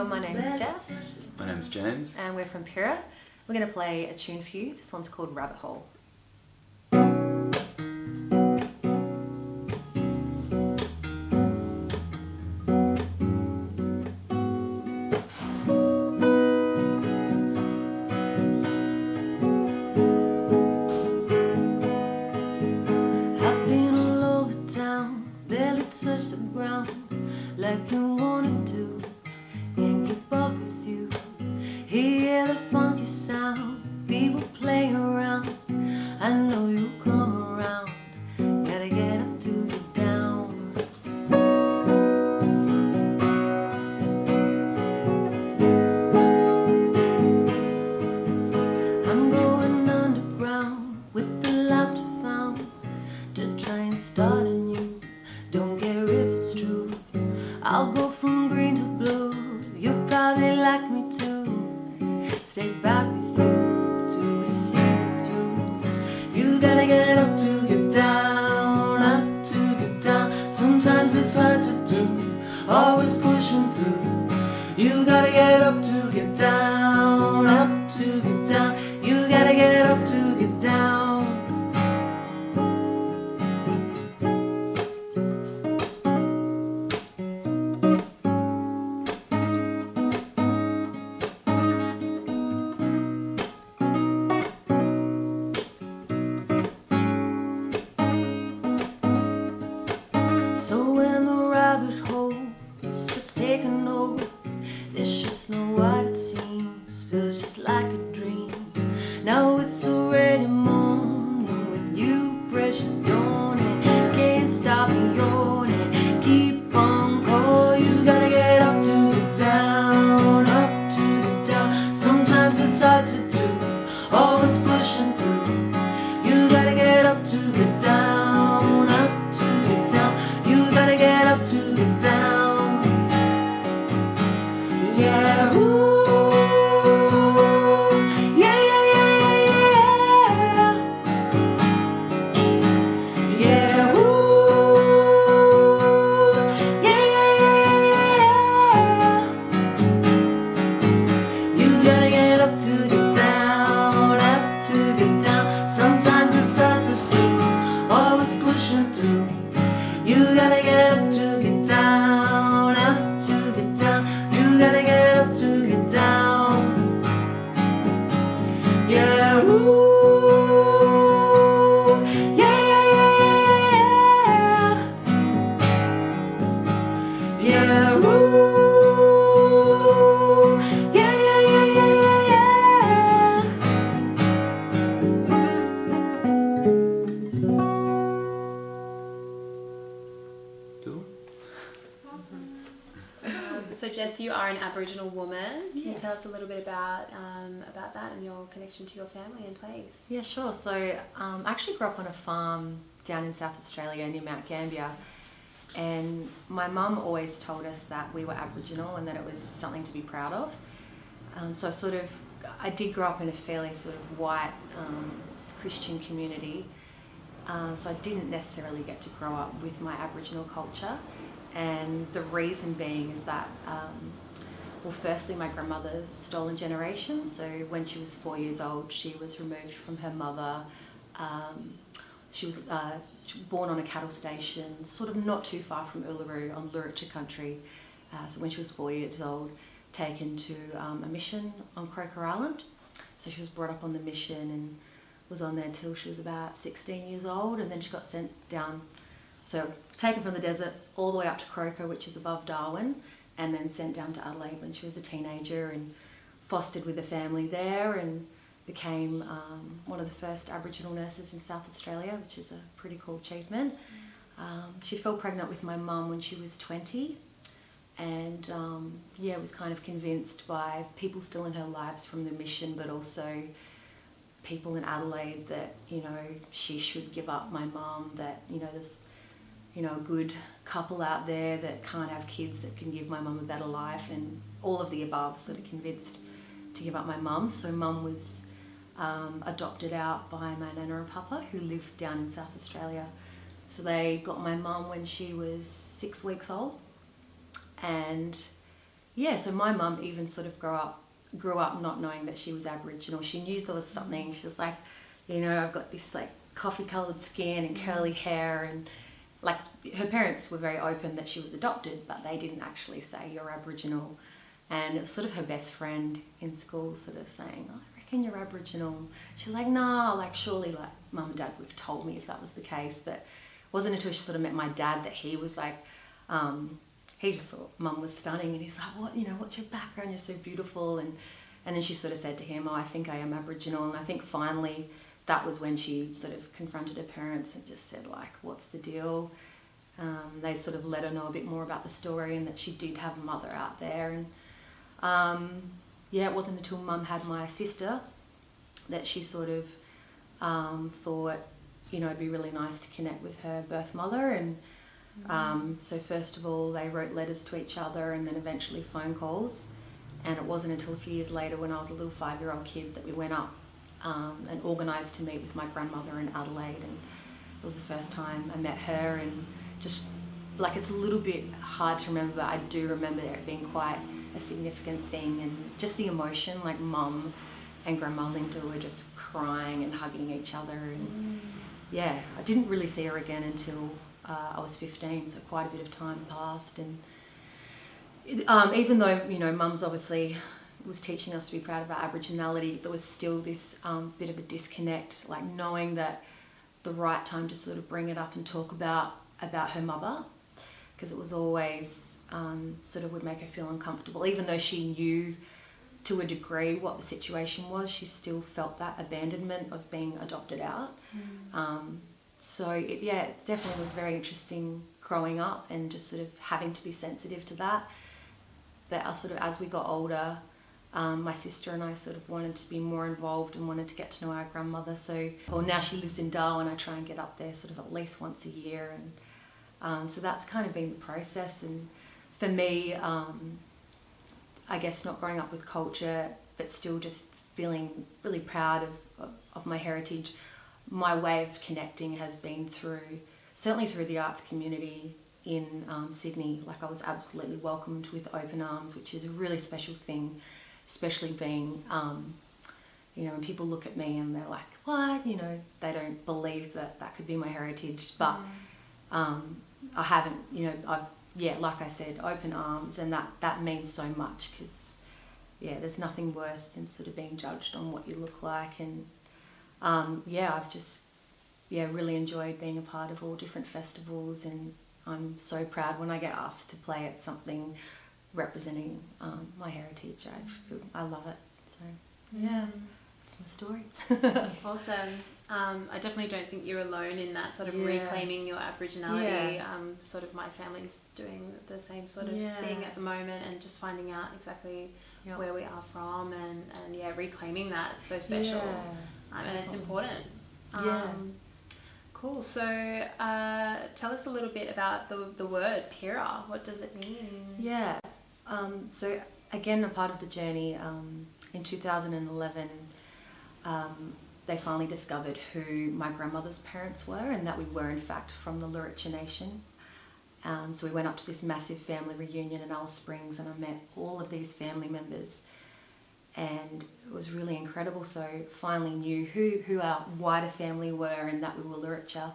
my name's Jess. My name's James. And we're from Pirra. We're going to play a tune for you. This one's called Rabbit Hole. I've been all over town, barely touched the ground like you wanted to. Can't keep up with you. Hear the funky sound, people playing around. I know you'll come around. Gotta get up to get down. I'm going underground with the last I found to try and start anew. Don't care if it's true. I'll go from green to blue. You'll probably like me too. Stay back with you till we see this through. You gotta get up to get down, up to get down. Sometimes it's hard to do, always pushing through. You gotta get up to get down, up to get down. You gotta get up to get down. So when the rabbit hole starts taking over, this shit's not what it seems. Feels just like a dream. Now it's already morning with you, precious dawning. Can't stop me yawning. Keep on going. You gotta get up to get down, up to get down. Sometimes it's hard to do, always pushing through. You gotta get up to get down, up to get down. You gotta get up to get down. Yeah, ooh. Yeah, yeah, yeah, yeah, yeah. Yeah, ooh. Yeah, yeah, yeah, yeah. You gotta get up to get down, up to get down. Sometimes it's hard to do, always pushing through. You gotta get up to get down, up to get down. You gotta get up to get down. Yeah, ooh. Yeah, yeah, yeah, yeah. Yeah, ooh. Yeah, yeah, yeah, yeah, yeah, Cool. So Jess, you are an Aboriginal woman. Can you Yeah. tell us a little bit about that and your connection to your family and place? Yeah, sure. So I actually grew up on a farm down in South Australia near Mount Gambier. And my mum always told us that we were Aboriginal and that it was something to be proud of. So I did grow up in a fairly sort of white Christian community. So I didn't necessarily get to grow up with my Aboriginal culture. And the reason being is that, well, firstly, my grandmother's Stolen Generation. So when she was 4 years old, she was removed from her mother. She was born on a cattle station, sort of not too far from Uluru on Wiradjuri country. So when she was 4 years old, taken to a mission on Croker Island. So she was brought up on the mission and was on there till she was about 16 years old, and then she got sent down. So taken from the desert all the way up to Croker, which is above Darwin, and then sent down to Adelaide when she was a teenager and fostered with a family there and became one of the first Aboriginal nurses in South Australia, which is a pretty cool achievement. She fell pregnant with my mum when she was 20 and was kind of convinced by people still in her lives from the mission, but also people in Adelaide that, she should give up my mum, that, there's a good couple out there that can't have kids that can give my mum a better life, and all of the above, sort of convinced to give up my mum. So mum was adopted out by my nana and papa who lived down in South Australia. So they got my mum when she was 6 weeks old, and yeah, so my mum even sort of grew up not knowing that she was Aboriginal. She knew there was something. She was like, you know, I've got this like coffee coloured skin and curly hair, and like her parents were very open that she was adopted, but they didn't actually say you're Aboriginal. And it was sort of her best friend in school sort of saying, oh, I reckon you're Aboriginal. She's like, nah, like surely like mum and dad would have told me if that was the case. But it wasn't until she sort of met my dad that he was like, he just thought mum was stunning, and he's like, what, you know, what's your background? You're so beautiful. And then she sort of said to him, oh, I think I am Aboriginal. And I think finally that was when she sort of confronted her parents and just said like, what's the deal? They sort of let her know a bit more about the story and that she did have a mother out there. And yeah, it wasn't until mum had my sister that she sort of thought, you know, it'd be really nice to connect with her birth mother. And so first of all, they wrote letters to each other and then eventually phone calls. And it wasn't until a few years later when I was a little 5-year-old kid that we went up and organised to meet with my grandmother in Adelaide. And it was the first time I met her, and just like, it's a little bit hard to remember, but I do remember it being quite a significant thing, and just the emotion, like mum and grandma Linda were just crying and hugging each other. And yeah, I didn't really see her again until I was 15, so quite a bit of time passed. And even though, you know, mum's obviously was teaching us to be proud of our Aboriginality, there was still this bit of a disconnect, like knowing that the right time to sort of bring it up and talk about her mother, because it was always sort of would make her feel uncomfortable. Even though she knew to a degree what the situation was, she still felt that abandonment of being adopted out. So it definitely was very interesting growing up and just sort of having to be sensitive to that. But sort of as we got older, my sister and I sort of wanted to be more involved and wanted to get to know our grandmother. So, well, now she lives in Darwin. I try and get up there sort of at least once a year. And so that's kind of been the process. And for me, I guess not growing up with culture, but still just feeling really proud of my heritage, my way of connecting has been certainly through the arts community in Sydney. Like, I was absolutely welcomed with open arms, which is a really special thing, especially being, you know, when people look at me and they're like, what? You know, they don't believe that could be my heritage. But I haven't, you know, like I said, open arms, and that means so much, because, yeah, there's nothing worse than sort of being judged on what you look like. And, I've just, really enjoyed being a part of all different festivals, and I'm so proud when I get asked to play at something representing my heritage. I love it. So, yeah, that's my story. Awesome. I definitely don't think you're alone in that sort of reclaiming your Aboriginality. Sort of my family's doing the same sort of thing at the moment, and just finding out exactly where we are from, and reclaiming that. It's so special, and it's important. Cool. So tell us a little bit about the word Pirra. What does it mean? Yeah. So again, a part of the journey, in 2011, they finally discovered who my grandmother's parents were, and that we were in fact from the Wiradjuri Nation. So we went up to this massive family reunion in Alice Springs, and I met all of these family members, and it was really incredible. So finally knew who our wider family were, and that we were Wiradjuri.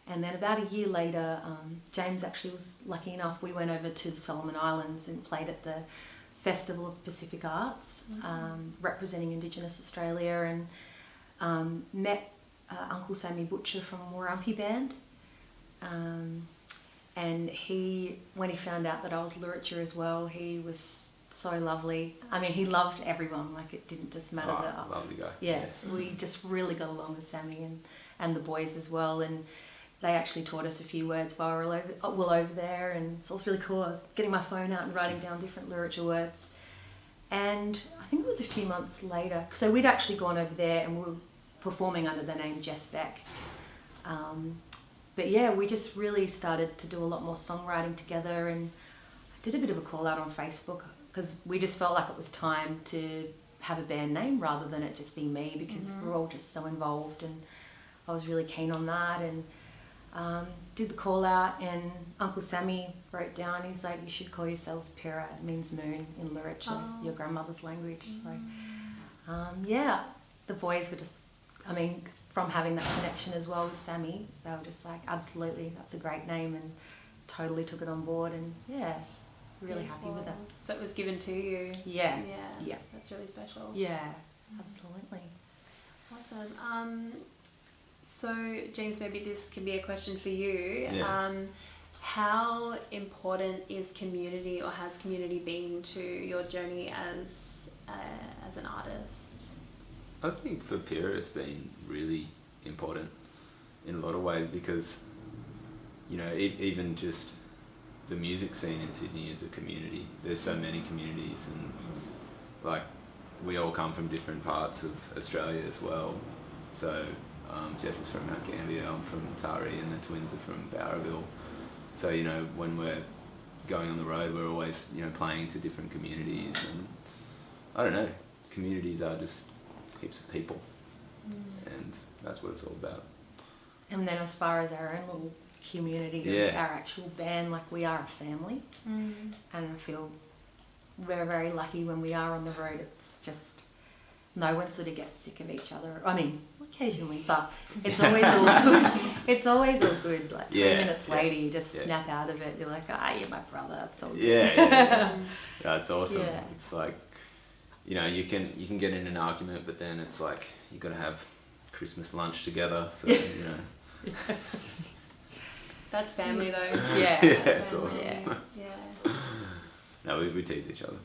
And then about a year later, James actually was lucky enough, we went over to the Solomon Islands and played at the Festival of Pacific Arts, representing Indigenous Australia, and met Uncle Sammy Butcher from Warumpi Band. And when he found out that I was Wiradjuri as well, he was so lovely. I mean, he loved everyone, like it didn't just matter that. Lovely guy. Yeah, we just really got along with Sammy and the boys as well. And they actually taught us a few words while we were over there, and so it was really cool. I was getting my phone out and writing down different Wiradjuri words. And I think it was a few months later, so we'd actually gone over there and we were performing under the name Jess Beck. But yeah, we just really started to do a lot more songwriting together, and I did a bit of a call out on Facebook, because we just felt like it was time to have a band name rather than it just be me, because we're all just so involved, and I was really keen on that. And did the call out, and Uncle Sammy wrote down, he's like, you should call yourselves Pirra, it means moon in Wiradjuri, your grandmother's language. So yeah, the boys were just, I mean, from having that connection as well with Sammy, they were just like, absolutely, that's a great name, and totally took it on board, and yeah, really happy with it. So it was given to you. Yeah. That's really special. Yeah, absolutely. Awesome. So James, maybe this can be a question for you. Yeah. How important is community, or has community been to your journey as an artist? I think for Pirra it's been really important in a lot of ways, because, you know, even just the music scene in Sydney is a community. There's so many communities, and like we all come from different parts of Australia as well. So Jess is from Mount Gambier, I'm from Taree, and the twins are from Bowraville. So, you know, when we're going on the road, we're always, you know, playing to different communities, and I don't know, communities are just heaps of people, and that's what it's all about. And then as far as our own little community, our actual band, like we are a family, and I feel we're very lucky when we are on the road. It's just, no one sort of gets sick of each other. I mean, occasionally, but it's always all good. It's always all good. Like 20 minutes later, you just snap out of it. You're like, you're my brother. It's all good. Yeah, it's awesome. Yeah. It's like, you know, you can get in an argument, but then it's like you got to have Christmas lunch together. So you know. That's family though. Yeah. It's awesome. Yeah. No, we tease each other.